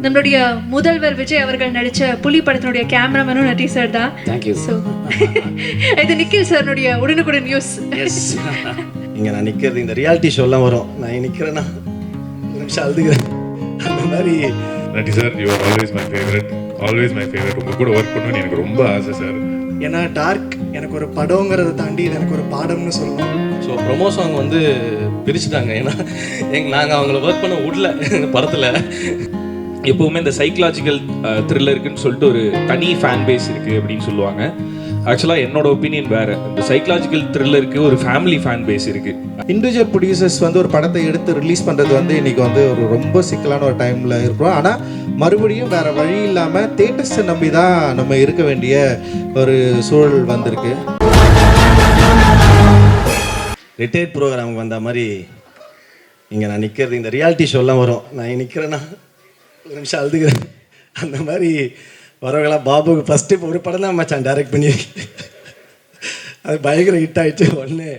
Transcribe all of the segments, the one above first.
நம்மளுடைய முதல்வர் விஜய் அவர்கள் நடித்த புலி படத்தினுடைய கேமராமேனும் நட்டி சார் தான். தேங்க்யூ. ஸோ இது நிக்கில் சார்னுடைய உடனுக்குடன் நியூஸ். எஸ், இங்கே நான் நிற்கிறது இந்த ரியாலிட்டி ஷோலாம் வரும், நான் நிற்கிறேன்னா ஒரு நிமிஷம் அழுதுகிறேன் அந்த மாதிரி. Natty sir, you are always my favourite, always my favourite. உங்கள் கூட ஒர்க் பண்ணணும்னு எனக்கு ரொம்ப ஆசை சார். ஏன்னா டார்க் எனக்கு ஒரு படங்கிறத தாண்டி இது எனக்கு ஒரு பாடம்னு சொல்லணும். ஸோ ப்ரொமோ சாங் வந்து பிரிச்சுட்டாங்க. ஏன்னா நாங்கள் அவங்கள ஒர்க் பண்ண விடல படத்தில். எப்போவுமே இந்த சைக்கலாஜிக்கல் த்ரில்லருக்குன்னு சொல்லிட்டு ஒரு தனி ஃபேன் பேஸ் இருக்குது அப்படின்னு சொல்லுவாங்க. ஆக்சுவலாக என்னோட ஒப்பீனியன் வேறு. இந்த சைக்கலாஜிக்கல் த்ரில்லருக்கு ஒரு ஃபேமிலி ஃபேன் பேஸ் இருக்குது. இண்டிவிஜுவல் ப்ரொடியூசர்ஸ் வந்து ஒரு படத்தை எடுத்து ரிலீஸ் பண்ணுறது வந்து இன்றைக்கி வந்து ஒரு ரொம்ப சிக்கலான ஒரு டைமில் இருக்கிறோம். ஆனால் மறுபடியும் வேறு வழி இல்லாமல் தேட்டர்ஸை நம்பி தான் நம்ம இருக்க வேண்டிய ஒரு சூழல் வந்திருக்கு. ரிட்டையர்ட் ப்ரோக்ராமுக்கு வந்த மாதிரி இங்கே நான் நிற்கிறது இந்த ரியாலிட்டி ஷோலாம் வரும், நான் நிற்கிறேன்னா ஒரு நிமிஷம் அழுதுகிறேன் அந்த மாதிரி. வரவங்களாம் பாபுக்கு ஃபஸ்ட்டு இப்போ ஒரு படம் தான் மச்சான் டைரக்ட் பண்ணி அது பயங்கர ஹிட் ஆகிடுச்சு. ஒன்று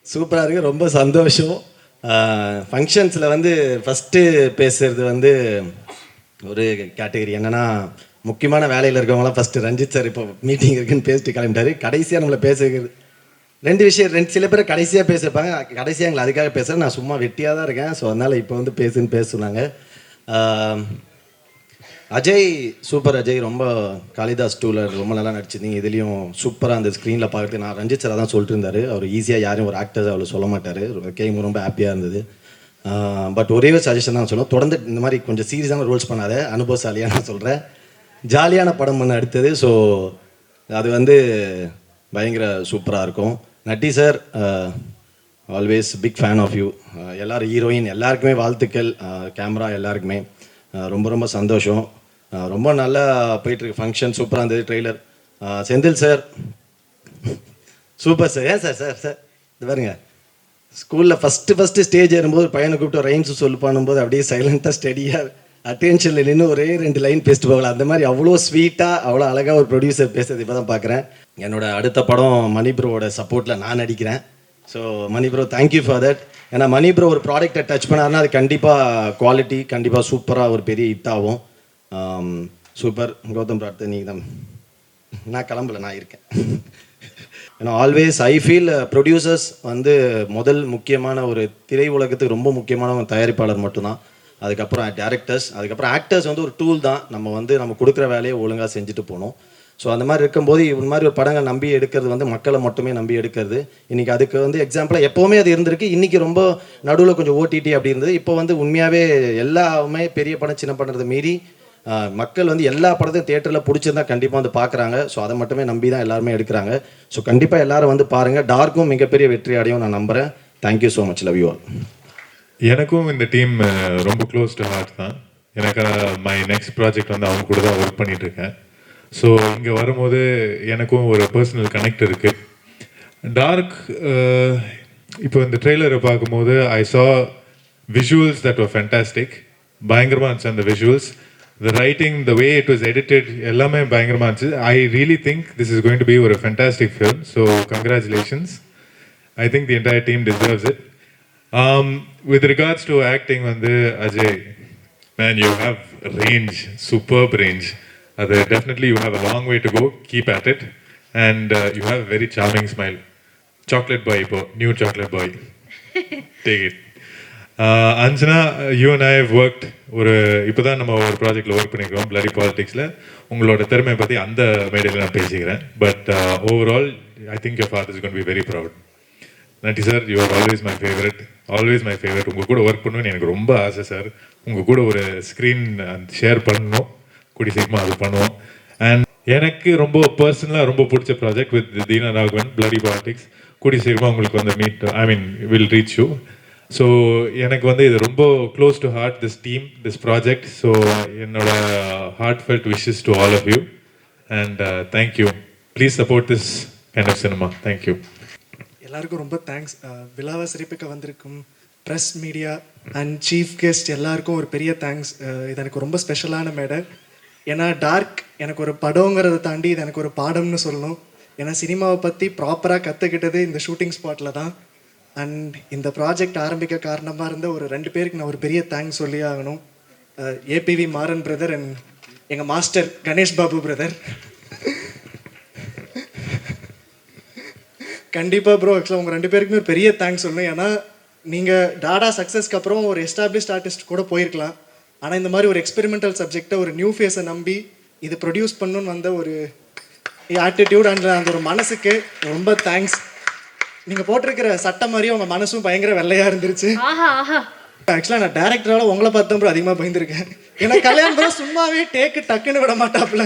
சூப்பராக இருக்குது, ரொம்ப சந்தோஷம். ஃபங்க்ஷன்ஸில் வந்து ஃபஸ்ட்டு பேசுகிறது வந்து ஒரு கேட்டகரி என்னென்னா, முக்கியமான வேலையில் இருக்கவங்களாம் ஃபஸ்ட்டு ரஞ்சித் சார் இப்போ மீட்டிங் இருக்குன்னு பேசிட்டு கிளம்பிட்டாரு. கடைசியாக நம்மளை பேசுகிறது ரெண்டு விஷயம், சில பேர் கடைசியாக பேசியிருப்பாங்க, கடைசியாக எங்களை அதுக்காக பேசுகிறேன். நான் சும்மா வெட்டியாக தான் இருக்கேன். ஸோ அதனால் இப்போ வந்து பேச சொன்னாங்க. அஜய், சூப்பர் அஜய், ரொம்ப காளிதாஸ் டூவில் ரொம்ப நல்லா நடிச்சிருந்தீங்க. இதுலேயும் சூப்பராக அந்த ஸ்க்ரீனில் பார்க்குறது நான் ரஞ்சித் சார் தான் சொல்லிட்டு இருந்தார். அவர் ஈஸியாக யாரையும் ஒரு ஆக்டர்ஸ் அவ்வளோ சொல்ல மாட்டார். கேம் ரொம்ப ஹாப்பியாக இருந்தது. பட் ஒரே ஒரு சஜஷன் தான் சொல்லுவோம், தொடர்ந்து இந்த மாதிரி கொஞ்சம் சீரியஸான ரோல்ஸ் பண்ணாத, அனுபவசாலியாக நான் சொல்கிறேன். ஜாலியான படம் பண்ண அடுத்தது. ஸோ அது வந்து பயங்கர சூப்பராக இருக்கும். Natty sir, always big fan of you. எல்லோரும் ஹீரோயின் எல்லாருக்குமே வாழ்த்துக்கள், கேமரா எல்லாருக்குமே ரொம்ப ரொம்ப சந்தோஷம். ரொம்ப நல்லா போயிட்டுருக்கு ஃபங்க்ஷன், சூப்பராக இருந்தது. Trailer Senthil sir super sir. ஏன் சார் சார் சார் இது பாருங்க, ஸ்கூலில் ஃபஸ்ட்டு ஸ்டேஜ் ஏறும்போது பையனை கூப்பிட்டு ரைன்ஸ் சொல்லு பண்ணும்போது அப்படியே சைலண்ட்டாக ஸ்டடியாக அட்டென்ஷனில் நின்று ஒரே 2 லைன் பேசிட்டு போகலாம். அந்த மாதிரி அவ்வளோ ஸ்வீட்டாக அவ்வளோ அழகாக ஒரு ப்ரொடியூசர் பேசுறது இப்போ தான் பார்க்குறேன். என்னோட அடுத்த படம் மணி ப்ரோவோட சப்போர்ட்டில் நான் நடிக்கிறேன். So Mani bro, thank you for that. ஏன்னா மணி ப்ரோ ஒரு ப்ராடக்டை டச் பண்ணாருன்னா அது கண்டிப்பாக குவாலிட்டி, கண்டிப்பாக சூப்பராக ஒரு பெரிய ஹிட் ஆகும். சூப்பர். கௌதம் பிரார்த்தனை நீங்கள் தான். நான் கிளம்பல, நான் இருக்கேன். ஏன்னா ஆல்வேஸ் ஐ ஃபீல் ப்ரொடியூசர்ஸ் வந்து முதல் முக்கியமான ஒரு திரை உலகத்துக்கு ரொம்ப முக்கியமான ஒரு தயாரிப்பாளர் மட்டும்தான். அதுக்கப்புறம் டேரக்டர்ஸ், அதுக்கப்புறம் ஆக்டர்ஸ் வந்து ஒரு டூல் தான். நம்ம கொடுக்குற வேலையை ஒழுங்காக செஞ்சுட்டு போகணும். ஸோ அந்த மாதிரி இருக்கும்போது இந்த மாதிரி ஒரு படங்கள் நம்பி எடுக்கிறது வந்து மக்களை மட்டுமே நம்பி எடுக்கிறது. இன்றைக்கி அதுக்கு வந்து எக்ஸாம்பிளாக எப்போவுமே அது இருந்திருக்கு. இன்றைக்கி ரொம்ப நடுவில் கொஞ்சம் ஓடிடி அப்படி இருந்தது. இப்போ வந்து உண்மையாகவே எல்லாமே பெரிய படம் சின்ன படத்தை மீறி மக்கள் வந்து எல்லா படத்தையும் தியேட்டரில் பிடிச்சிருந்தா கண்டிப்பாக வந்து பார்க்குறாங்க. ஸோ அதை மட்டுமே நம்பி தான் எல்லாருமே எடுக்கிறாங்க. ஸோ கண்டிப்பாக எல்லோரும் வந்து பாருங்கள். டார்க்கும் மிகப்பெரிய வெற்றி அடையும் நான் நம்புகிறேன். Thank you so much, love you all. எனக்கும் இந்த டீம் ரொம்ப க்ளோஸ் டு ஹார்ட் தான். எனக்கு மை நெக்ஸ்ட் ப்ராஜெக்ட் வந்து அவங்க கூட தான் ஒர்க் பண்ணிகிட்ருக்கேன். ஸோ இங்கே வரும்போது எனக்கும் ஒரு பர்சனல் கனெக்ட் இருக்குது. டார்க் இப்போ இந்த ட்ரெய்லரை பார்க்கும்போது ஐ சா விஷுவல்ஸ் தட் வர் ஃபேண்டாஸ்டிக். பயங்கரமாக இருந்துச்சு அந்த visuals. The writing, the way it was edited எல்லாமே பயங்கரமாக இருந்துச்சு. I really think this is going to be ஒரு fantastic film. So congratulations. I think the entire team deserves it. With regards to acting வந்து Ajay, man, you have range, superb range. Definitely you have a long way to go. Keep at it. And you have a very charming smile. Chocolate boy, new chocolate boy. Take it. Anjana, you and I have worked இப்போதான் நம்ம ஒரு ப்ராஜெக்டில் work பண்ணியிருக்கோம், bloody பாலிடிக்ஸில். உங்களோட திறமையை பற்றி அந்த மேடையில் நான் பேசிக்கிறேன். But overall I think your father is going to be very proud. Natty sir, you are always my favourite, always my favourite. உங்கள் கூட ஒர்க் பண்ணணும்னு எனக்கு ரொம்ப ஆசை சார். உங்கள் கூட ஒரு ஸ்க்ரீன் ஷேர் பண்ணணும், கூடி சீக்கிரமாக அது பண்ணுவோம். அண்ட் எனக்கு ரொம்ப பர்சனலாக ரொம்ப பிடிச்ச project with Deena Raghavan, bloody politics. கூடி சீக்கிரமாக உங்களுக்கு வந்து வில் ரீச் யூ. ஸோ எனக்கு வந்து இது ரொம்ப close to heart, this team, this project. So என்னோட heartfelt wishes to all of you. And thank you. Please support this kind of cinema. Thank you. எல்லாருக்கும் ரொம்ப தேங்க்ஸ். விழாவை சிறப்பிக்க வந்திருக்கும் press, media and chief guest எல்லாருக்கும் ஒரு பெரிய தேங்க்ஸ். இது எனக்கு ரொம்ப ஸ்பெஷலான மேடை. ஏன்னா டார்க் எனக்கு ஒரு படங்கிறத தாண்டி இது எனக்கு ஒரு பாடம்னு சொல்லணும். ஏன்னா சினிமாவை பற்றி ப்ராப்பராக கற்றுக்கிட்டது இந்த ஷூட்டிங் ஸ்பாட்டில் தான். அண்ட் இந்த ப்ராஜெக்ட் ஆரம்பிக்க காரணமாக இருந்த ஒரு 2 பேருக்கு நான் ஒரு பெரிய தேங்க்ஸ் சொல்லி ஆகணும். ஏபிவி மாறன் பிரதர் அண்ட் எங்கள் மாஸ்டர் கணேஷ் பாபு பிரதர். கண்டிப்பாக ப்ரோ, ஆக்சுவலாக உங்கள் 2 பேருக்குமே ஒரு பெரிய தேங்க்ஸ் சொல்லணும். ஏன்னா நீங்கள் டாடா சக்ஸஸ்க்கு அப்புறம் ஒரு எஸ்டாப்ளிஷ்ட் ஆர்டிஸ்ட் கூட போயிருக்கலாம். ஆனால் இந்த மாதிரி ஒரு எக்ஸ்பெரிமெண்டல் சப்ஜெக்டை ஒரு நியூ ஃபேஸை நம்பி இது ப்ரொடியூஸ் பண்ணணுன்னு வந்த ஒரு ஆட்டிடியூட் அண்ட் அந்த ஒரு மனசுக்கு ரொம்ப தேங்க்ஸ். நீங்கள் போட்டிருக்கிற சட்டை மாதிரியே உங்கள் மனசும் பயங்கர வெள்ளையாக இருந்துருச்சு. ஆஹா ஆஹா. ஆக்சுவலாக நான் டேரக்டரால் உங்களை பார்த்து ப்ரோ அதிகமாக பயந்துருக்கேன். ஏன்னா கல்யாணம் ப்ரோ சும்மாவே டக்குன்னு விட மாட்டாப்புல,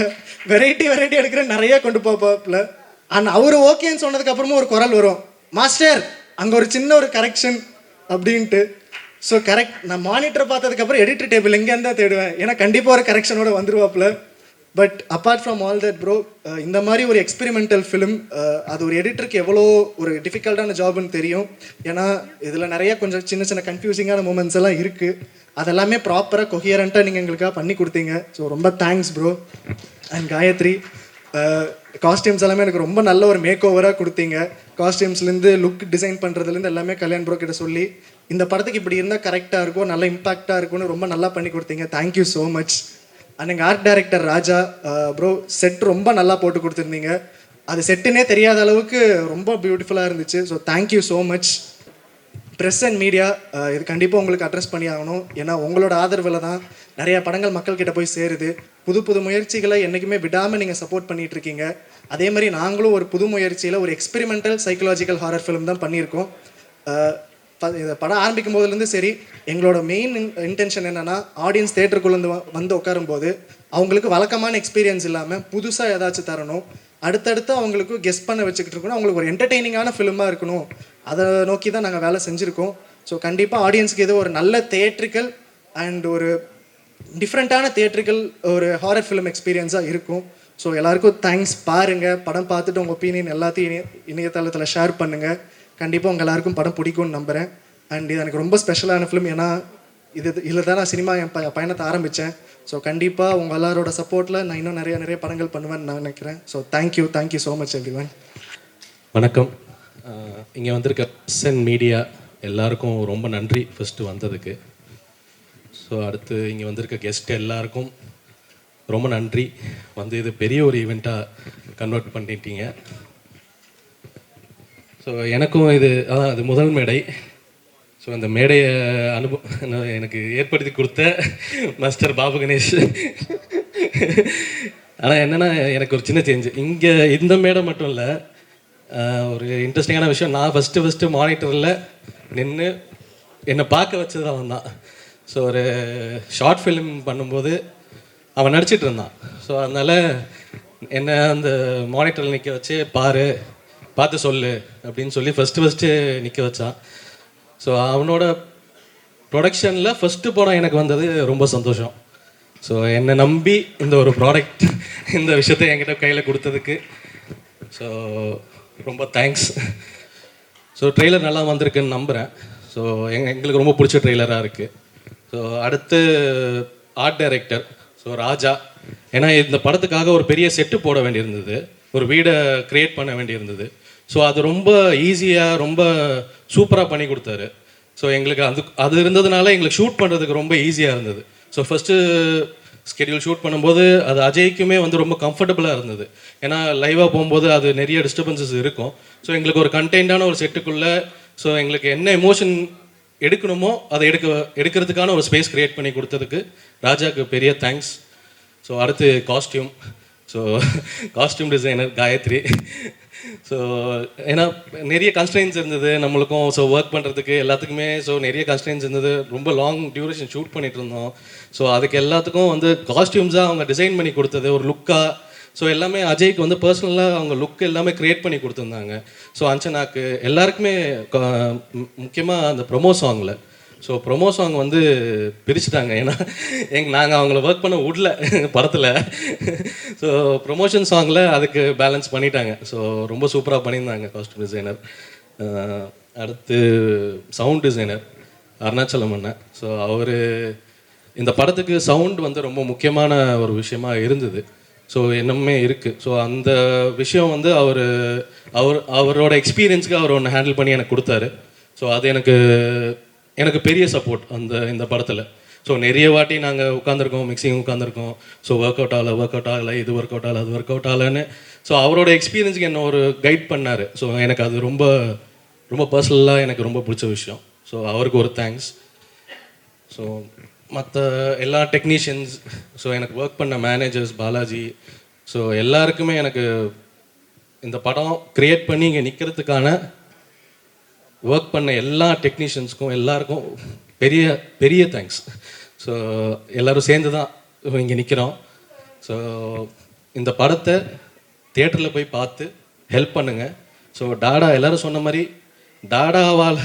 வெரைட்டி எடுக்கிற நிறைய கொண்டு போப்பாப்புல. அண்ட் அவர் ஓகேன்னு சொன்னதுக்கப்புறமும் ஒரு குரல் வரும், மாஸ்டர் அங்கே ஒரு சின்ன ஒரு கரெக்ஷன் அப்படின்ட்டு. ஸோ கரெக்ட், நான் மானிட்டரை பார்த்ததுக்கப்புறம் எடிட்டர் டேபிள் எங்கேருந்து தான் தேடுவேன், ஏன்னா கண்டிப்பாக ஒரு கரெக்ஷனோட வந்துருவாப்புல. But apart from all that bro, இந்த மாதிரி ஒரு எக்ஸ்பெரிமெண்டல் ஃபிலிம் அது ஒரு எடிட்டருக்கு எவ்வளோ ஒரு டிஃபிகல்ட்டான ஜாப்னு தெரியும். ஏன்னா இதில் நிறைய கொஞ்சம் சின்ன கன்ஃபியூசிங்கான மூமெண்ட்ஸ் எல்லாம் இருக்குது. அதெல்லாமே ப்ராப்பராக கொஹியரண்ட்டாக நீங்கள் எங்களுக்காக பண்ணி கொடுத்தீங்க. ஸோ ரொம்ப thanks bro. And Gayathri, costumes எல்லாமே எனக்கு ரொம்ப நல்ல ஒரு மேக் ஓவராக கொடுத்தீங்க. காஸ்டியூம்ஸ்லேருந்து லுக் டிசைன் பண்ணுறதுலேருந்து எல்லாமே கல்யாண் ப்ரோ கிட்ட சொல்லி இந்த படத்துக்கு இப்படி இருந்தால் கரெக்டாக இருக்கும், நல்ல இம்பாக்டாக இருக்கும்னு ரொம்ப நல்லா பண்ணி கொடுத்தீங்க. Thank you so much. அண்ட் எங்கள் ஆர்ட் டைரக்டர் ராஜா ப்ரோ, செட் ரொம்ப நல்லா போட்டு கொடுத்துருந்தீங்க. அது செட்டுனே தெரியாத அளவுக்கு ரொம்ப பியூட்டிஃபுல்லாக இருந்துச்சு. So thank you so much. Press and media, இது கண்டிப்பாக உங்களுக்கு அட்ரஸ் பண்ணி ஆகணும். ஏன்னா உங்களோட ஆதரவில் தான் நிறைய படங்கள் மக்கள்கிட்ட போய் சேருது. புது முயற்சிகளை என்றைக்குமே விடாமல் நீங்கள் சப்போர்ட் பண்ணிகிட்டு இருக்கீங்க. அதே மாதிரி நாங்களும் ஒரு புது முயற்சியில் ஒரு எக்ஸ்பெரிமெண்டல் சைக்கலாஜிக்கல் ஹாரர் ஃபிலிம் தான் பண்ணியிருக்கோம். இந்த படம் ஆரம்பிக்கும் போதுலேருந்து சரி, எங்களோட மெயின் இன்டென்ஷன் என்னென்னா, ஆடியன்ஸ் தேட்டருக்குள்ளே வந்து உட்காரும்போது அவங்களுக்கு வழக்கமான எக்ஸ்பீரியன்ஸ் இல்லாமல் புதுசாக ஏதாச்சும் தரணும், அடுத்தடுத்து அவங்களுக்கு கெஸ் பண்ண வச்சுக்கிட்டு இருக்கணும், அவங்களுக்கு ஒரு என்டர்டெய்னிங்கான ஃபிலிமாக இருக்கணும். அதை நோக்கி தான் நாங்கள் வேலை செஞ்சுருக்கோம். ஸோ கண்டிப்பாக ஆடியன்ஸுக்கு இது ஒரு நல்ல தியேட்ரிக்கல் அண்ட் ஒரு டிஃப்ரெண்ட்டான தியேட்ரிக்கல் ஒரு ஹாரர் ஃபிலிம் எக்ஸ்பீரியன்ஸாக இருக்கும். ஸோ எல்லாருக்கும் தேங்க்ஸ். பாருங்கள், படம் பார்த்துட்டு உங்கள் ஒப்பீனியன் எல்லாத்தையும் இணையதளத்தில் ஷேர் பண்ணுங்கள். கண்டிப்பாக உங்கள் எல்லாருக்கும் படம் பிடிக்கும்னு நம்புகிறேன். அண்ட் இது எனக்கு ரொம்ப ஸ்பெஷலான ஃபிலிம். ஏன்னா இதில் தான் நான் சினிமா என் பயணத்தை ஆரம்பித்தேன். ஸோ கண்டிப்பாக உங்கள் எல்லாரோட சப்போர்ட்டில் நான் இன்னும் நிறைய படங்கள் பண்ணுவேன்னு நான் நினைக்கிறேன். So thank you so much everyone. வணக்கம். இங்கே வந்திருக்க ப்ரெஸ் அண்ட் மீடியா எல்லாருக்கும் ரொம்ப நன்றி ஃபஸ்ட்டு வந்ததுக்கு. ஸோ அடுத்து இங்கே வந்திருக்க கெஸ்ட் எல்லாருக்கும் ரொம்ப நன்றி. வந்து இது பெரிய ஒரு ஈவெண்ட்டாக கன்வெர்ட் பண்ணிட்டீங்க. ஸோ எனக்கும் அது முதல் மேடை. ஸோ இந்த மேடையை எனக்கு ஏற்படுத்தி கொடுத்த மாஸ்டர் பாபு கணேஷ். ஆனால் என்னென்னா, எனக்கு ஒரு சின்ன சேஞ்சு இங்கே இந்த மேடை மட்டும் இல்லை, ஒரு இன்ட்ரெஸ்டிங்கான விஷயம். நான் ஃபஸ்ட்டு மானிட்டரில் நின்று என்னை பார்க்க வச்சது அவன் தான். ஸோ ஒரு ஷார்ட் ஃபிலிம் பண்ணும்போது அவன் நடிச்சிட்டு இருந்தான். ஸோ அதனால் என்னை அந்த மானிட்டரில் நிற்க வச்சு பார்த்து சொல்லு அப்படின்னு சொல்லி ஃபஸ்ட்டு நிற்க வச்சான். ஸோ அவனோட ப்ரொடக்ஷனில் ஃபஸ்ட்டு படம் எனக்கு வந்தது ரொம்ப சந்தோஷம். ஸோ என்னை நம்பி இந்த ஒரு ப்ராடக்ட் இந்த விஷயத்தை என்கிட்ட கையில் கொடுத்ததுக்கு ஸோ ரொம்ப தேங்க்ஸ். ஸோ ட்ரெய்லர் நல்லா வந்திருக்குன்னு நம்புகிறேன். ஸோ எங்களுக்கு ரொம்ப பிடிச்ச ட்ரெய்லராக இருக்குது. ஸோ அடுத்து ஆர்ட் டைரக்டர் ராஜா. ஏன்னா இந்த படத்துக்காக ஒரு பெரிய செட்டு போட வேண்டியிருந்தது, ஒரு வீடை க்ரியேட் பண்ண வேண்டியிருந்தது. ஸோ அது ரொம்ப ஈஸியாக ரொம்ப சூப்பராக பண்ணி கொடுத்தாரு. ஸோ எங்களுக்கு அது இருந்ததுனால எங்களுக்கு ஷூட் பண்ணுறதுக்கு ரொம்ப ஈஸியாக இருந்தது. ஸோ ஃபஸ்ட்டு ஸ்கெடியூல் ஷூட் பண்ணும்போது அது அஜய்க்குமே வந்து ரொம்ப கம்ஃபர்டபுளாக இருந்தது. ஏன்னா லைவாக போகும்போது அது நிறைய டிஸ்டர்பன்சஸ் இருக்கும். ஸோ எங்களுக்கு ஒரு கண்டெய்னான ஒரு செட்டுக்குள்ளே ஸோ எங்களுக்கு என்ன எமோஷன் எடுக்கணுமோ அதை எடுக்கிறதுக்கான ஒரு ஸ்பேஸ் க்ரியேட் பண்ணி கொடுத்ததுக்கு ராஜாவுக்கு பெரிய தேங்க்ஸ். ஸோ அடுத்து காஸ்டியூம் டிசைனர் காயத்ரி. ஸோ ஏன்னா நிறைய கன்ஸ்ட்ரெயின்ஸ் இருந்தது நம்மளுக்கும். ஸோ ஒர்க் பண்ணுறதுக்கு எல்லாத்துக்குமே நிறைய கன்ஸ்ட்ரெயின்ஸ் இருந்தது. ரொம்ப லாங் டியூரேஷன் ஷூட் பண்ணிட்டு இருந்தோம். ஸோ அதுக்கு எல்லாத்துக்கும் வந்து காஸ்டியூம்ஸாக அவங்க டிசைன் பண்ணி கொடுத்தது ஒரு லுக்காக. ஸோ எல்லாமே அஜய்க்கு வந்து பர்சனலாக அவங்க லுக் எல்லாமே க்ரியேட் பண்ணி கொடுத்துருந்தாங்க. ஸோ அஞ்சனாக்கு எல்லாருக்குமே முக்கியமாக அந்த ப்ரொமோ சாங்கில் ப்ரொமோ சாங் வந்து பிரிச்சுட்டாங்க. ஏன்னா நாங்கள் அவங்கள ஒர்க் பண்ண விடல படத்தில். ஸோ ப்ரொமோஷன் சாங்கில் அதுக்கு பேலன்ஸ் பண்ணிட்டாங்க. ஸோ ரொம்ப சூப்பராக பண்ணியிருந்தாங்க காஸ்டியூம் டிசைனர். அடுத்து சவுண்ட் டிசைனர் அருணாச்சலம் அண்ணன். ஸோ அவர் இந்த படத்துக்கு சவுண்ட் வந்து ரொம்ப முக்கியமான ஒரு விஷயமா இருந்தது. ஸோ என்னமே இருக்குது. ஸோ அந்த விஷயம் வந்து அவரோட எக்ஸ்பீரியன்ஸுக்கு அவர் ஒன்று ஹேண்டில் பண்ணி எனக்கு கொடுத்தாரு. ஸோ அது எனக்கு பெரிய சப்போர்ட் இந்த படத்தில். ஸோ நிறைய வாட்டி நாங்கள் உட்காந்துருக்கோம், மிக்சிங் உட்காந்துருக்கோம். ஸோ ஒர்க் அவுட் ஆகலை, இது ஒர்க் அவுட் ஆகலை, அது ஒர்க் அவுட் ஆகலைன்னு. ஸோ அவரோட எக்ஸ்பீரியன்ஸுக்கு என்ன ஒரு கைட் பண்ணார். ஸோ எனக்கு அது ரொம்ப ரொம்ப பர்சனலாக எனக்கு ரொம்ப பிடிச்ச விஷயம். ஸோ அவருக்கு ஒரு தேங்க்ஸ். ஸோ மற்ற எல்லா டெக்னீஷியன்ஸ், ஸோ எனக்கு ஒர்க் பண்ண மேனேஜர்ஸ், பாலாஜி, ஸோ எல்லாருக்குமே எனக்கு இந்த படம் க்ரியேட் பண்ணி இங்கே நிற்கிறதுக்கான ஒர்க் பண்ண எல்லா டெக்னீஷியன்ஸ்க்கும் எல்லாருக்கும் பெரிய பெரிய தேங்க்ஸ். ஸோ எல்லோரும் சேர்ந்து தான் இங்கே நிற்கிறோம். ஸோ இந்த படத்தை தியேட்டரில் போய் பார்த்து ஹெல்ப் பண்ணுங்கள். ஸோ டாடா எல்லோரும் சொன்ன மாதிரி டாடாவால்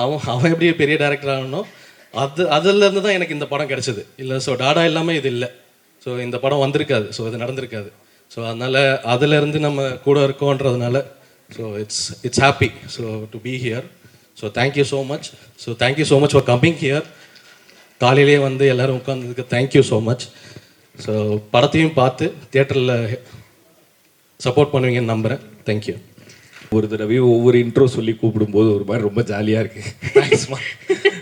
அவன் எப்படி பெரிய டேரக்டர் ஆகணும், அதுலேருந்து தான் எனக்கு இந்த படம் கிடச்சிது. இல்லை ஸோ டாடா இல்லாமல் இது இல்லை. ஸோ இந்த படம் வந்திருக்காது, ஸோ இது நடந்திருக்காது. ஸோ அதனால் அதிலேருந்து நம்ம கூட இருக்கோன்றதுனால so it's happy so to be here. So thank you so much. So thank you so much for coming here. காலையிலே வந்து எல்லோரும் உட்காந்ததுக்கு தேங்க்யூ ஸோ மச். ஸோ படத்தையும் பார்த்து தியேட்டரில் சப்போர்ட் பண்ணுவீங்கன்னு நம்புகிறேன். தேங்க்யூ. ஒரு தடவையும் ஒவ்வொரு இன்ட்ரோ சொல்லி கூப்பிடும்போது ஒரு மாதிரி ரொம்ப ஜாலியாக இருக்குது. தேங்க்ஸ்மா.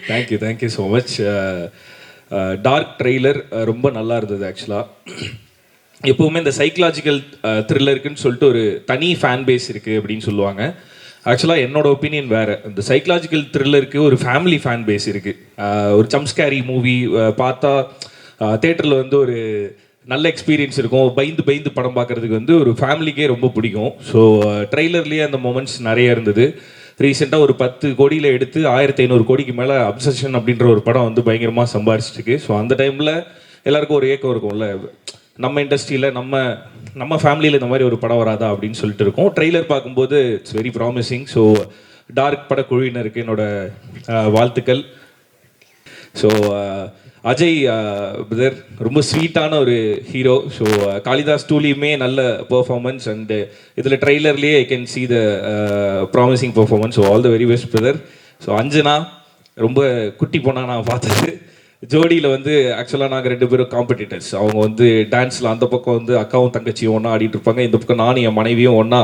Thank you so much. Dark trailer ரொம்ப நல்லா இருந்தது. ஆக்சுவலாக எப்போவுமே இந்த சைக்கலாஜிக்கல் த்ரில்லருக்குன்னு சொல்லிட்டு ஒரு தனி ஃபேன் பேஸ் இருக்குது அப்படின்னு சொல்லுவாங்க. ஆக்சுவலாக என்னோட ஒப்பீனியன் வேறு. இந்த சைக்கலாஜிக்கல் த்ரில்லருக்கு ஒரு ஃபேமிலி ஃபேன் பேஸ் இருக்குது. ஒரு ஜம்ப்ஸ்கேரி மூவி பார்த்தா தேட்டரில் வந்து ஒரு நல்ல எக்ஸ்பீரியன்ஸ் இருக்கும். பயந்து படம் பார்க்குறதுக்கு வந்து ஒரு ஃபேமிலிக்கே ரொம்ப பிடிக்கும். ஸோ ட்ரெய்லர்லேயே அந்த மொமெண்ட்ஸ் நிறைய இருந்தது. ரீசெண்டாக ஒரு 10 கோடியில் எடுத்து 1500 கோடிக்கு மேலே அப்சஷன் அப்படின்ற ஒரு படம் வந்து பயங்கரமாக சம்பாரிச்சிருக்கு. ஸோ அந்த டைமில் எல்லாருக்கும் ஒரு ஏக்கம் இருக்கும்ல, நம்ம இண்டஸ்ட்ரியில் நம்ம ஃபேமிலியில் இந்த மாதிரி ஒரு படம் வராதா அப்படின்னு சொல்லிட்டு இருக்கோம். ட்ரெய்லர் பார்க்கும்போது it's very promising. So dark படக்குழுவினருக்கு என்னோட வாழ்த்துக்கள். ஸோ அஜய் பிரதர் ரொம்ப ஸ்வீட்டான ஒரு ஹீரோ. ஸோ காளிதாஸ் டூலியுமே நல்ல பெர்ஃபார்மன்ஸ் அண்டு இதில் ட்ரெய்லர்லேயே I can see the promising performance. So all the very best brother. So Anjana ரொம்ப குட்டி பொண்ணா நான் பார்த்தது. ஜோடியில் வந்து ஆக்சுவலாக நாங்கள் 2 பேரும் காம்படிட்டர்ஸ். அவங்க வந்து டான்ஸில் அந்த பக்கம் வந்து அக்காவும் தங்கச்சியும் ஒன்றா ஆடிட்டு இருப்பாங்க, இந்த பக்கம் நானும் என் மனைவியும் ஒன்றா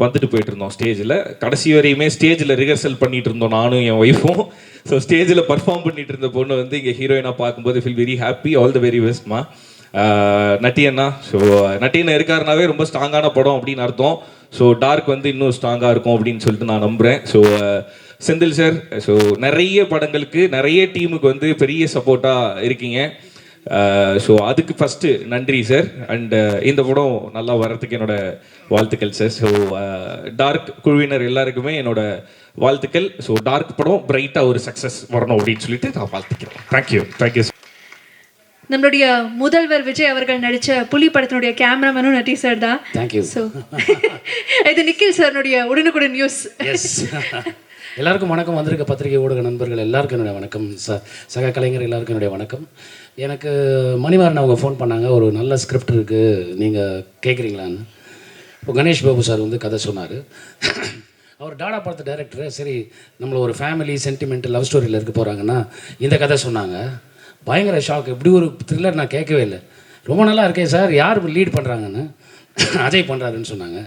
வந்துட்டு போயிட்டு இருந்தோம் ஸ்டேஜில். கடைசி வரையுமே ஸ்டேஜில் ரிஹர்சல் பண்ணிட்டு இருந்தோம் நானும் என் ஒய்ஃபும். ஸோ ஸ்டேஜில் பர்ஃபார்ம் பண்ணிட்டு இருந்த பொண்ணு வந்து இங்கே ஹீரோயினாக பார்க்கும்போது feel very happy. All the very பெஸ்ட்மா. நட்டியண்ணா, ஸோ நட்டியண்ணா இருக்காருனாவே ரொம்ப ஸ்ட்ராங்கான படம் அப்படின்னு அர்த்தம். ஸோ டார்க் வந்து இன்னும் ஸ்ட்ராங்காக இருக்கும் அப்படின்னு சொல்லிட்டு நான் நம்புகிறேன். ஸோ செந்தில் சார், ஸோ நிறைய படங்களுக்கு நிறைய டீமுக்கு வந்து பெரிய சப்போர்ட்டாக இருக்கீங்க. ஸோ அதுக்கு ஃபஸ்ட்டு நன்றி சார். அண்டு இந்த படம் நல்லா வர்றதுக்கு என்னோட வாழ்த்துக்கள் சார். ஸோ டார்க் குழுவினர் எல்லாருக்குமே என்னோட வாழ்த்துக்கள். ஸோ டார்க் படம் பிரைட்டாக ஒரு சக்ஸஸ் வரணும் அப்படின்னு சொல்லிட்டு நான் வாழ்த்துக்கிறேன். தேங்க்யூ. நம்மளுடைய முதல்வர் விஜய் அவர்கள் நடித்த புலி படத்தினுடைய கேமராமேனும் நட்டி சார் தான். தேங்க்யூ. ஸோ இது நிக்கில் சார்னுடைய உடனுக்குடன் நியூஸ். எஸ். எல்லாருக்கும் வணக்கம். வந்திருக்க பத்திரிகை ஊடக நண்பர்கள் எல்லாருக்கும் என்னுடைய வணக்கம். சக கலைஞர் எல்லாருக்கும் என்னுடைய வணக்கம். எனக்கு மணிவாரன் அவங்க ஃபோன் பண்ணாங்க, ஒரு நல்ல ஸ்கிரிப்ட் இருக்குது நீங்கள் கேட்குறீங்களான்னு. இப்போ கணேஷ் பாபு சார் வந்து கதை சொன்னார். அவர் டாடா படத்து டைரக்டர். சரி, நம்மளை ஒரு ஃபேமிலி சென்டிமெண்ட் லவ் ஸ்டோரியில் இருக்க போகிறாங்கன்னா இந்த கதை சொன்னாங்க. பயங்கர ஷாக். இப்படி ஒரு த்ரில்லர் நான் கேட்கவே இல்லை. ரொம்ப நல்லா இருக்கேன் சார், யார் லீட் பண்ணுறாங்கன்னு. அஜய் பண்ணுறாருன்னு சொன்னாங்க.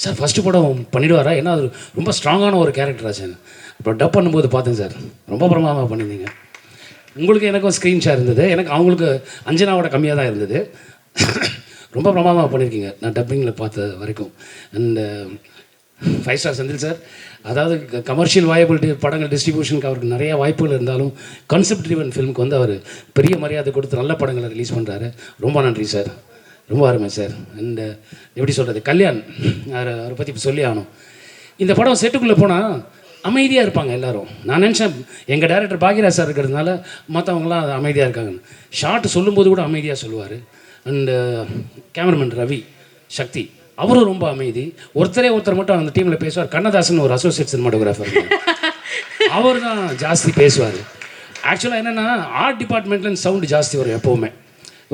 சார் ஃபஸ்ட்டு படம் பண்ணிவிடுவாரா, ஏன்னா அது ரொம்ப ஸ்ட்ராங்கான ஒரு கேரக்டர் ஆச்சு. அப்புறம் டப் பண்ணும்போது பார்த்தேன் சார், ரொம்ப பிரமாதமாக பண்ணியிருந்தீங்க. உங்களுக்கு எனக்கும் ஸ்க்ரீன் ஷேர் இருந்தது, எனக்கு அவங்களுக்கு அஞ்சனாவோட கம்மியாக தான் இருந்தது. ரொம்ப பிரமாதமாக பண்ணியிருக்கீங்க நான் டப்பிங்கில் பார்த்த வரைக்கும். அண்டு 5 ஸ்டார் செந்தில் சார், அதாவது கமர்ஷியல் வாயபிலிட்டி படங்கள் டிஸ்ட்ரிபியூஷனுக்கு அவருக்கு நிறைய வாய்ப்புகள் இருந்தாலும் கான்செப்ட் ட்ரிவன் ஃபிலிமுக்கு வந்து அவர் பெரிய மரியாதை கொடுத்து நல்ல படங்களை ரிலீஸ் பண்ணுறாரு. ரொம்ப நன்றி சார், ரொம்ப அருமை சார். அண்ட் எப்படி சொல்கிறது, கல்யாண் அவரை பற்றி இப்போ சொல்லி ஆகணும். இந்த படம் செட்டுக்குள்ளே போனால் அமைதியாக இருப்பாங்க எல்லோரும். நான் நினச்சேன் எங்கள் டைரக்டர் பாக்யராஜ் சார் இருக்கிறதுனால மற்றவங்களாம் அது அமைதியாக இருக்காங்கன்னு. ஷார்ட் சொல்லும்போது கூட அமைதியாக சொல்லுவார். அண்டு கேமராமேன் ரவி சக்தி, அவரும் ரொம்ப அமைதி. ஒருத்தர் மட்டும் அந்த டீமில் பேசுவார். கண்ணதாசன் ஒரு அசோசியேட் சினிமாட்டோகிராஃபர், அவர் தான் ஜாஸ்தி பேசுவார். ஆக்சுவலாக என்னென்னா ஆர்ட் டிபார்ட்மெண்ட்லேருந்து சவுண்டு ஜாஸ்தி வரும் எப்போவுமே.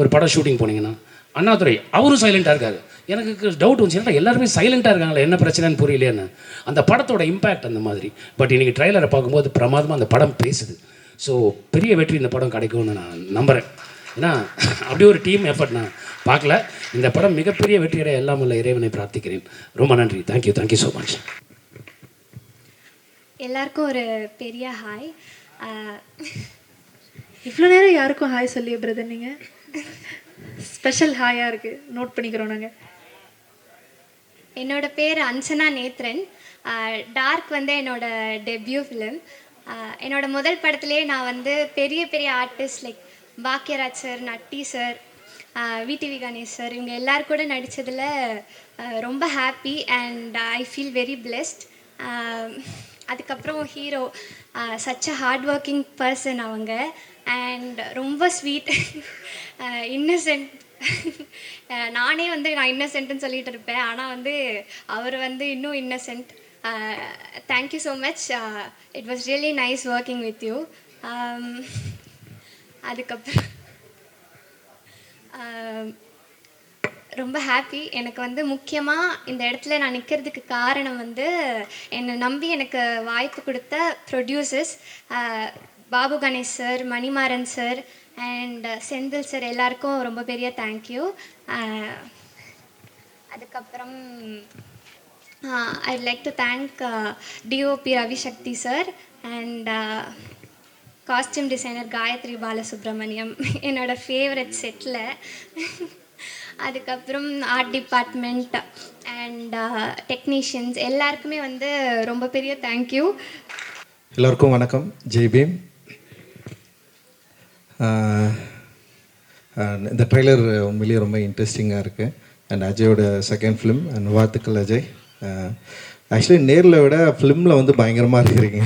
ஒரு படம் ஷூட்டிங் போனீங்கன்னா அண்ணாதுரை அவரும் சைலண்ட்டாக இருக்காரு. எனக்கு டவுட் வந்துச்சு, ஏன்னா எல்லாருமே சைலண்ட்டாக இருக்காங்களே, என்ன பிரச்சனைன்னு புரியலையேன்னு. அந்த படத்தோட இம்பேக்ட் அந்த மாதிரி. பட் இன்றைக்கி ட்ரைலரை பார்க்கும்போது பிரமாதமாக அந்த படம் பேசுது. ஸோ பெரிய வெற்றி இந்த படம் கிடைக்கும்னு நான் நம்புகிறேன். ஏன்னா அப்படி ஒரு டீம் எஃபர்ட் நான் பார்க்கல. இந்த படம் மிகப்பெரிய வெற்றியடைய எல்லாம் உள்ள இறைவனை பிரார்த்திக்கிறேன். ரொம்ப நன்றி. Thank you so much. எல்லாருக்கும் ஒரு பெரிய ஹாய். இவ்வளோ நேரம் யாருக்கும் ஹாய் சொல்லியே பிரதர் நீங்கள். ஸ்பெஷல் ஹாயாக இருக்குது, நோட் பண்ணிக்கிறோம் நாங்கள். என்னோட பேர் அஞ்சனா நேத்ரன். டார்க் வந்து என்னோட டெபியூ ஃபிலிம். என்னோட முதல் படத்துலேயே நான் வந்து பெரிய பெரிய artist like Bhagyaraj sir, Natty sir, VTV Ganesh sir, இவங்க எல்லாரும் கூட நடித்ததில் ரொம்ப happy and I feel very blessed. அதுக்கப்புறம் hero such a hard working person அவங்க, அண்ட் ரொம்ப ஸ்வீட், இன்னசென்ட். நானே வந்து நான் இன்னசென்ட்னு சொல்லிட்டு இருப்பேன், ஆனால் வந்து அவர் வந்து இன்னும் Innocent. Thank you so much. It was really nice working with you. அதுக்கப்புறம் ரொம்ப ஹாப்பி. எனக்கு வந்து முக்கியமாக இந்த இடத்துல நான் நிற்கிறதுக்கு காரணம் வந்து என்னை நம்பி எனக்கு வாய்ப்பு கொடுத்த producers Babu Ganesh sir, Manimaran sir and Senthil sir, எல்லாருக்கும் ரொம்ப பெரிய தேங்க்யூ. அதுக்கப்புறம் I'd like to thank DOP Ravishakthi sir and costume designer Gayathri Balasubramaniam, என்னோட ஃபேவரட் செட்டில். அதுக்கப்புறம் ஆர்ட் டிபார்ட்மெண்ட் அண்ட் டெக்னீஷியன்ஸ் எல்லாருக்குமே வந்து ரொம்ப பெரிய தேங்க்யூ. எல்லோருக்கும் வணக்கம். ஜெய் பீம். இந்த ட்ரெய்லர் உண்மையிலேயே ரொம்ப இன்ட்ரெஸ்டிங்காக இருக்குது. அண்ட் அஜயோட செகண்ட் ஃபிலிம் அண்ட் வாழ்த்துக்கள் அஜய். ஆக்சுவலி நேரில் விட ஃபிலிமில் வந்து பயங்கரமாக இருக்கிறீங்க.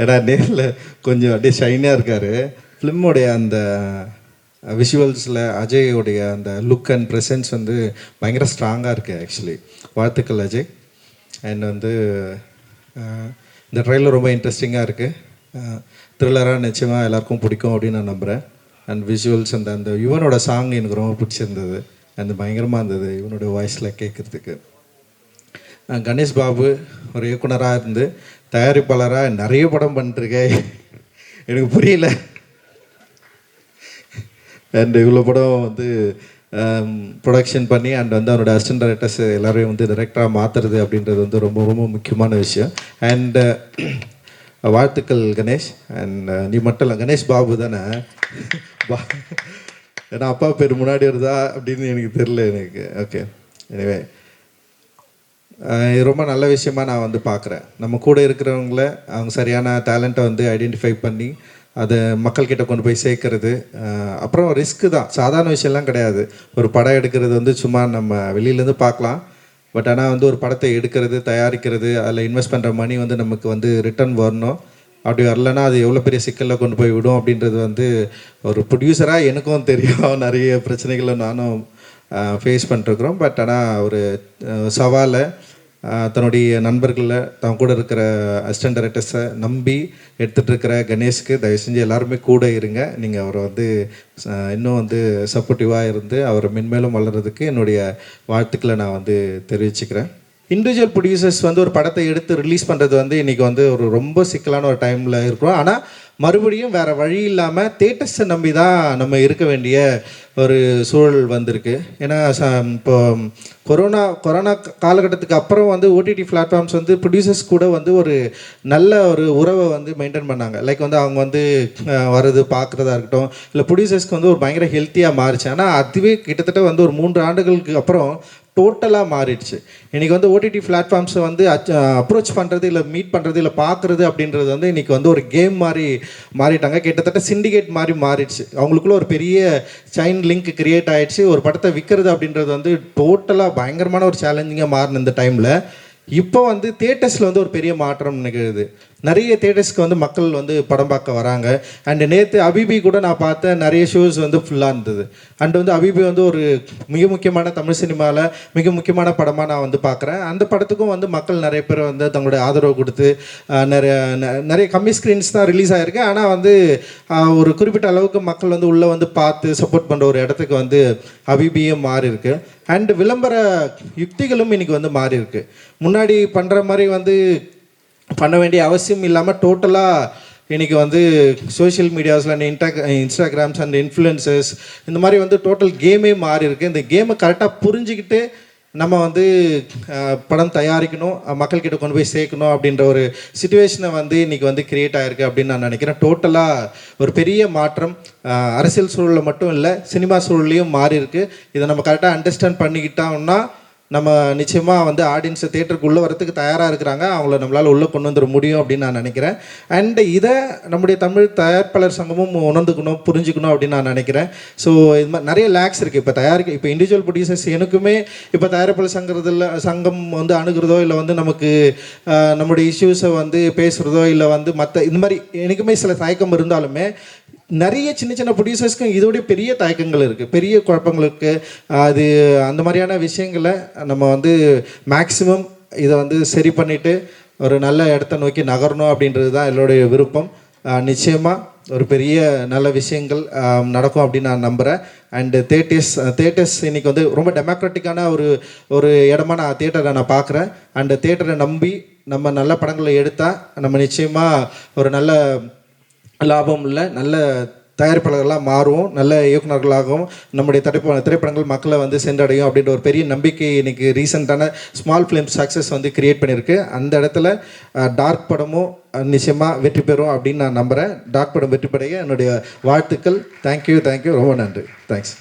ஏன்னா நேரில் கொஞ்சம் அப்படியே ஷைனாக இருக்கார். ஃபிலிமோடைய அந்த விஷுவல்ஸில் அஜயோடைய அந்த லுக் அண்ட் ப்ரெசன்ஸ் வந்து பயங்கர ஸ்ட்ராங்காக இருக்குது ஆக்சுவலி. வாழ்த்துக்கள் அஜய். அண்ட் வந்து இந்த ட்ரெய்லர் ரொம்ப இன்ட்ரெஸ்டிங்காக இருக்குது. த்ரில்லராக நிச்சயமாக எல்லாருக்கும் பிடிக்கும் அப்படின்னு நான் நம்புகிறேன். அண்ட் விஷுவல்ஸ் அந்த யுவனோட சாங் எனக்கு ரொம்ப பிடிச்சிருந்தது. அந்த பயங்கரமாக இருந்தது இவனோட வாய்ஸில் கேட்குறதுக்கு. கணேஷ் பாபு ஒரு இயக்குனராக இருந்து தயாரிப்பாளராக நிறைய படம் பண்ணிட்டுருக்கேன். எனக்கு புரியல. அண்ட் இவ்வளோ படம் வந்து ப்ரொடக்ஷன் பண்ணி அண்ட் வந்து அவனோட அசிஸ்டன்ட் டைரக்டர்ஸ் எல்லோரையும் வந்து டைரக்டராக மாற்றுறது அப்படின்றது வந்து ரொம்ப ரொம்ப முக்கியமான விஷயம். அண்ட் வாழ்த்துக்கள் கணேஷ். அண்ட் நீ மட்டும் இல்லை, கணேஷ் பாபு தானே? ஏன்னா அப்பா பேர் முன்னாடி வருதா அப்படின்னு எனக்கு தெரில எனக்கு. ஓகே, எனிவே இது ரொம்ப நல்ல விஷயமா நான் வந்து பார்க்குறேன். நம்ம கூட இருக்கிறவங்கள அவங்க சரியான டேலண்ட்டை வந்து ஐடென்டிஃபை பண்ணி அதை மக்கள்கிட்ட கொண்டு போய் சேர்க்கறது. அப்புறம் ரிஸ்க்கு தான், சாதாரண விஷயம்லாம் கிடையாது. ஒரு படம் எடுக்கிறது வந்து சும்மா நம்ம வெளியிலேருந்து பார்க்கலாம். பட் ஆனால் வந்து ஒரு படத்தை எடுக்கிறது, தயாரிக்கிறது, அதில் இன்வெஸ்ட் பண்ணுற மணி வந்து நமக்கு வந்து ரிட்டர்ன் வரணும். அப்படி வரலன்னா அது எவ்வளோ பெரிய சிக்கலில் கொண்டு போய் விடும் அப்படின்றது வந்து ஒரு ப்ரொடியூசராக எனக்கும் தெரியும். நிறைய பிரச்சனைகளை நானும் ஃபேஸ் பண்ணிருக்கிறோம். பட் ஆனால் ஒரு சவாலை தன்னுடைய நண்பர்களில் தான் கூட இருக்கிற அசிஸ்டன்ட் டைரக்டர்ஸை நம்பி எடுத்துகிட்டு இருக்கிற கணேஷ்க்கு தயவு செஞ்சு எல்லாருமே கூட இருங்க. நீங்கள் அவரை வந்து இன்னும் வந்து சப்போர்ட்டிவாக இருந்து அவரை மென்மேலும் வளர்கிறதுக்கு என்னுடைய வாழ்த்துக்களை நான் வந்து தெரிவிச்சுக்கிறேன். இண்டிவிஜுவல் ப்ரொடியூசர்ஸ் வந்து ஒரு படத்தை எடுத்து ரிலீஸ் பண்ணுறது வந்து இன்றைக்கி வந்து ஒரு ரொம்ப சிக்கலான ஒரு டைமில் இருக்கிறோம். ஆனால் மறுபடியும் வேறு வழி இல்லாமல் தேட்டர்ஸை நம்பி தான் நம்ம இருக்க வேண்டிய ஒரு சூழல் வந்திருக்கு. ஏன்னா இப்போ கொரோனா காலகட்டத்துக்கு அப்புறம் வந்து ஓடிடி பிளாட்ஃபார்ம்ஸ் வந்து ப்ரொடியூசர்ஸ் கூட வந்து ஒரு நல்ல ஒரு உறவை வந்து மெயின்டைன் பண்ணாங்க. லைக் வந்து அவங்க வந்து வர்றது பார்க்குறதா இருக்கட்டும், இல்லை ப்ரொடியூசர்ஸ்க்கு வந்து ஒரு பயங்கர ஹெல்த்தியாக மாறிச்சு. ஆனால் அதுவே கிட்டத்தட்ட வந்து ஒரு 3 ஆண்டுகளுக்கு அப்புறம் டோட்டலாக மாறிடுச்சு. இன்றைக்கி வந்து ஓடிடி பிளாட்ஃபார்ம்ஸை வந்து அப்ரோச் பண்ணுறது, இல்லை மீட் பண்ணுறது, இல்லை பார்க்குறது அப்படின்றது வந்து இன்றைக்கி வந்து ஒரு கேம் மாதிரி மாறிட்டாங்க. கிட்டத்தட்ட சிண்டிகேட் மாதிரி மாறிடுச்சு. அவங்களுக்குள்ள ஒரு பெரிய செயின் லிங்க் கிரியேட் ஆகிடுச்சு. ஒரு படத்தை விற்கிறது அப்படின்றது வந்து டோட்டலாக பயங்கரமான ஒரு சேலஞ்சிங்காக மாறின இந்த டைமில் இப்போ வந்து தியேட்டர்ஸில் வந்து ஒரு பெரிய மாற்றம் நிகழுது. நிறைய தியேட்டர்ஸ்க்கு வந்து மக்கள் வந்து படம் பார்க்க வராங்க. அண்டு நேற்று அபிபி கூட நான் பார்த்தேன், நிறைய ஷோஸ் வந்து ஃபுல்லாக இருந்தது. அண்டு வந்து அபிபி வந்து ஒரு மிக முக்கியமான தமிழ் சினிமாவில் மிக முக்கியமான படமாக நான் வந்து பார்க்குறேன். அந்த படத்துக்கும் வந்து மக்கள் நிறைய பேர் வந்து தங்களுடைய ஆதரவு கொடுத்து நிறைய கம்மி ஸ்க்ரீன்ஸ் தான் ரிலீஸ் ஆகிருக்கு. ஆனால் வந்து ஒரு குறிப்பிட்ட அளவுக்கு மக்கள் வந்து உள்ளே வந்து பார்த்து சப்போர்ட் பண்ணுற ஒரு இடத்துக்கு வந்து அபிபியும் மாறி இருக்கு. அண்டு விளம்பர யுக்திகளும் இன்றைக்கி வந்து மாறி இருக்கு. முன்னாடி பண்ணுற மாதிரி வந்து பண்ண வேண்டிய அவசியம் இல்லாமல் டோட்டலாக இன்றைக்கி வந்து சோஷியல் மீடியாஸில் இன்ஸ்டாகிராம்ஸ் அண்ட் இன்ஃப்ளூயன்சர்ஸ் இந்த மாதிரி வந்து டோட்டல் கேமே மாறி இருக்குது. இந்த கேமை கரெக்டாக புரிஞ்சுக்கிட்டு நம்ம வந்து படம் தயாரிக்கணும், மக்கள்கிட்ட கொண்டு போய் சேர்க்கணும் அப்படின்ற ஒரு சுச்சுவேஷனை வந்து இன்றைக்கி வந்து கிரியேட் ஆகிருக்கு அப்படின்னு நான் நினைக்கிறேன். டோட்டலாக ஒரு பெரிய மாற்றம் அரசியல் சூழலில் மட்டும் இல்லை, சினிமா சூழலையும் மாறி இருக்கு. இதை நம்ம கரெக்டாக அண்டர்ஸ்டாண்ட் பண்ணிக்கிட்டோம்னா நம்ம நிச்சயமாக வந்து ஆடியன்ஸை தேட்டருக்கு உள்ளே வரத்துக்கு தயாராக இருக்கிறாங்க, அவங்கள நம்மளால் உள்ளே கொண்டு வந்துட முடியும் அப்படின்னு நான் நினைக்கிறேன். அண்ட் இதை நம்முடைய தமிழ் தயாரிப்பாளர் சங்கமும் உணர்ந்துக்கணும், புரிஞ்சுக்கணும் அப்படின்னு நான் நினைக்கிறேன். ஸோ இது மாதிரி நிறைய லேக்ஸ் இருக்குது இப்போ இண்டிவிஜுவல் ப்ரொடியூசர்ஸ். எனக்குமே இப்போ தயாரிப்பாளர் சங்கம் வந்து அணுகிறதோ இல்லை வந்து நமக்கு நம்முடைய இஷ்யூஸை வந்து பேசுகிறதோ இல்லை வந்து மற்ற இந்த மாதிரி எனக்குமே சில தயக்கம் இருந்தாலுமே நிறைய சின்ன சின்ன ப்ரொடியூசர்ஸ்க்கும் இதோடைய பெரிய தயக்கங்கள் இருக்குது, பெரிய குழப்பங்கள் இருக்குது. அது அந்த மாதிரியான விஷயங்களை நம்ம வந்து மேக்ஸிமம் இதை வந்து சரி பண்ணிவிட்டு ஒரு நல்ல இடத்த நோக்கி நகரணும் அப்படின்றது தான் என்னுடைய விருப்பம். நிச்சயமாக ஒரு பெரிய நல்ல விஷயங்கள் நடக்கும் அப்படின்னு நான் நம்புகிறேன். அண்டு தேட்டர்ஸ் இன்றைக்கி வந்து ரொம்ப டெமோக்ராட்டிக்கான ஒரு இடமா நான் தேட்டரை நான் பார்க்குறேன். அண்டு தேட்டரை நம்பி நம்ம நல்ல படங்களை எடுத்தால் நம்ம நிச்சயமாக ஒரு நல்ல லாபம் இல்லை நல்ல தயாரிப்பாளர்களாக மாறுவோம், நல்ல இயக்குநர்களாகவும் நம்முடைய திரைப்படங்கள் மக்களை வந்து சென்றடையும் அப்படின்ற ஒரு பெரிய நம்பிக்கை இன்றைக்கி ரீசெண்டான ஸ்மால் ஃபிலிம் சக்ஸஸ் வந்து கிரியேட் பண்ணியிருக்கு. அந்த இடத்துல டார்க் படமும் நிச்சயமாக வெற்றி பெறும் அப்படின்னு நான் நம்புகிறேன். டார்க் படம் வெற்றி பெற என்னுடைய வாழ்த்துக்கள். தேங்க்யூ, ரொம்ப நன்றி. தேங்க்ஸ்.